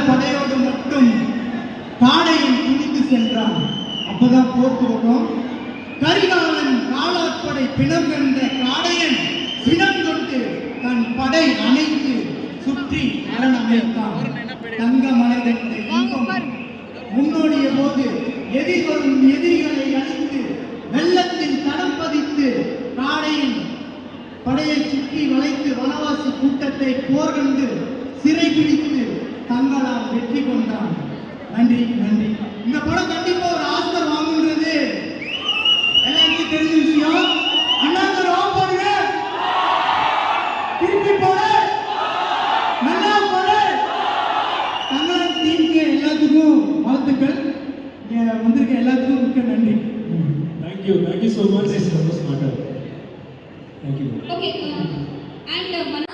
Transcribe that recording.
படையோடு மட்டும் காடையன் துணித்து சென்றான். அப்பதான் போர்த்து வரும். கரிகாலன் காலாட்படை பிணம் கண்ட காடையன் பிணம் கொண்டு தன் படை அணைத்து சுற்றி அரண் அமைத்தான். தங்க மலைகள் முன்னோடிய போது எதிர்வரும் எதிரிகளை அழித்து வெள்ளத்தில் தடம் பதித்து காடையின் படையை சுற்றி வளைத்து வனவாசி கூட்டத்தை போர் கண்டு சிறை பிடித்து தங்களால் வெற்றி கொண்டான். நன்றி நன்றி. இந்த படம் கண்டிப்பா ஒரு ஆஸ்கர் வாங்குன்றது எல்லாருக்கும் தெரிஞ்ச விஷயம். அண்ணாங்க ராம் பாருங்க, திருப்பி போடு, நல்லா போடு. தங்களால் டீமுக்கு எல்லாத்துக்கும் வாழ்த்துக்கள். இங்க வந்திருக்க எல்லாத்துக்கும் மிக்க நன்றி. Thank you so much. This was smarter. Thank you. Okay, and Manoj